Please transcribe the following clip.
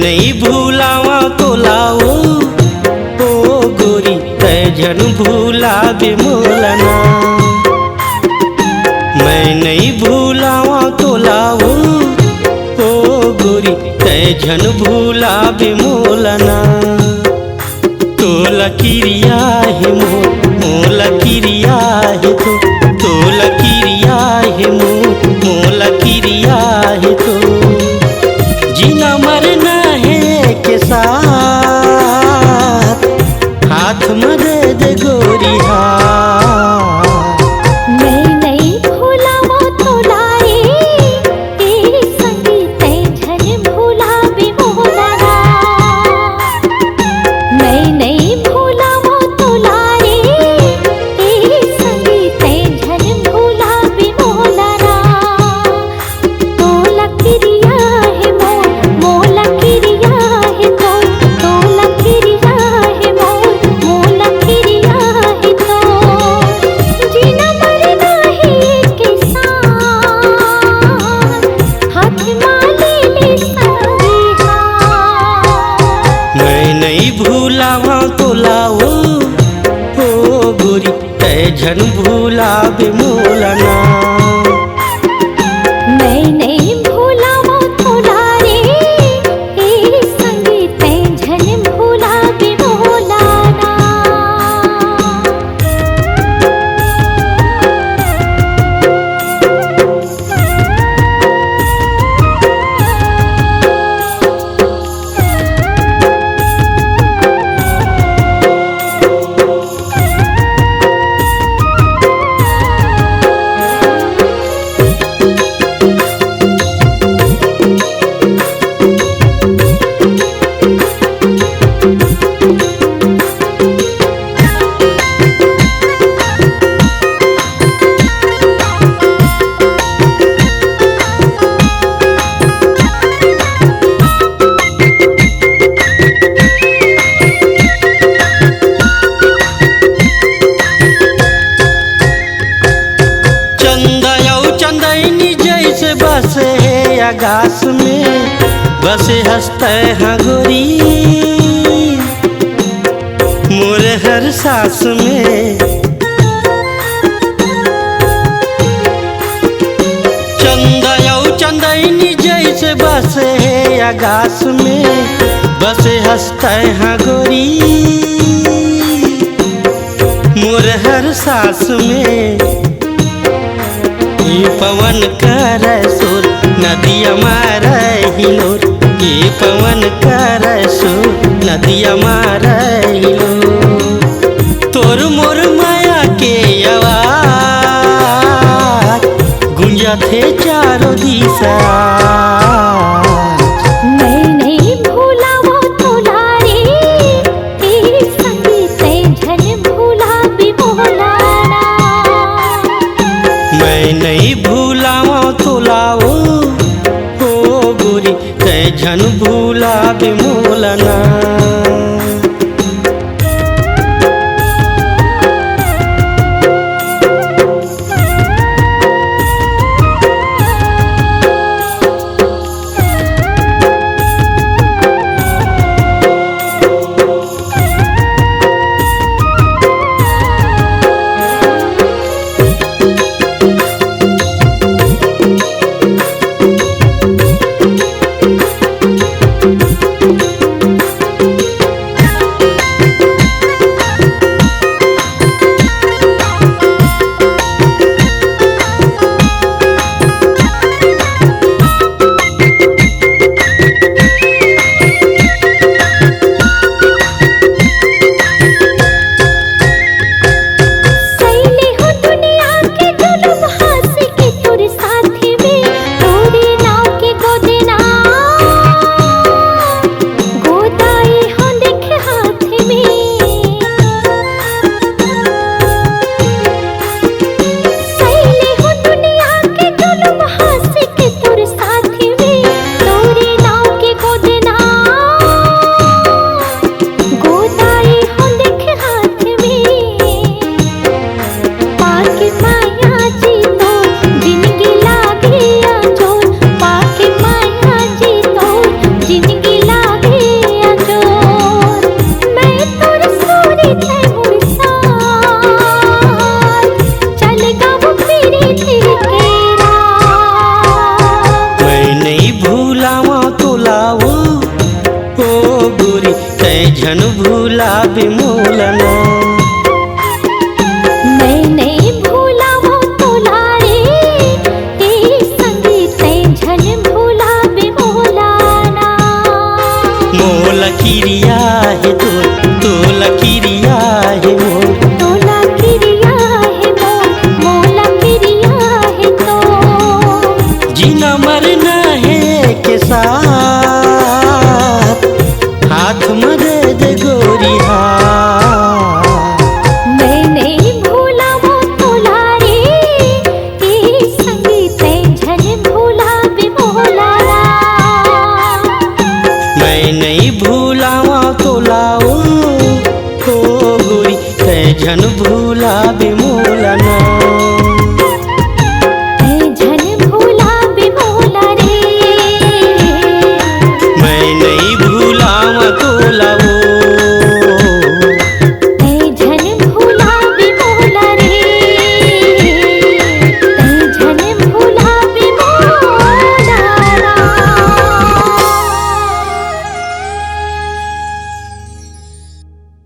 नहीं भूलावा तोलाओ ओ गोरी तै जन भूलावे मोलना। मैं नहीं भूलावा तोलाओ ओ गोरी तै जन भूलावे मोलना। तोला किरिया है मोला किरिया है तोला किरिया है मोला किरिया है तो जीना मरना है के साथ हाथ में दे दे गोरी हाथ। मैं नहीं भूलावा तोलाए तेरी संगी तै झन भूलावे मोलना। मैं नहीं भूलावा तोलाए तेरी संगी तै झन भूलावे मोलना। तोला किरिया है मोला किरिया है तोला किरिया है मोला किरिया है तो जीना मरना है के साथ हाथ माले ले संगी हाथ। मैं नहीं भूलावा तोलाओ ओ गोरी तै झन भूलावे मोलना। मैं नहीं भूलावा तोलाए तेरी संगी तै झन भूलावे मोलना। चंदयनी जैसे बसे आकाश में बसे हंसते हैं गोरी मोरे हर सांस में। चंदयनी जैसे बसे आकाश में बसे हंसते हैं गोरी मोरे हर सांस में। ये पवन कर सुर नदिया मार हिलोर ये पवन कर सुर नदिया मार हिलोर तोर मोर माया के आवाज गुंजा थे चारों दिशा। मैं नहीं भूलावा तोलाए तेरी संगी तै झन भूलावे मोलना। मैं नहीं भूलावा तोलाओ ओ गोरी तै झन भूलावे मोलना। झन भूला बिमोलना। मैं नहीं भूला वो तोला रे ए संगीत झन भूला बिमोलाना। मोल किरिया है तोला किरिया है मोल, तोला किरिया है मोला किरिया है तो। जीना मरना है के साथ हाथ में दे दे गोरी हाथ। मैं नहीं भूला वो तोला रे ए संगीत झन भूला बिमोलाना। मैं नहीं भूलावा तोलाओ ओ गोरी ते झन भूला बिमोलना। झन भूला बिमोला रे। मैं नहीं भूलावा तोलाओ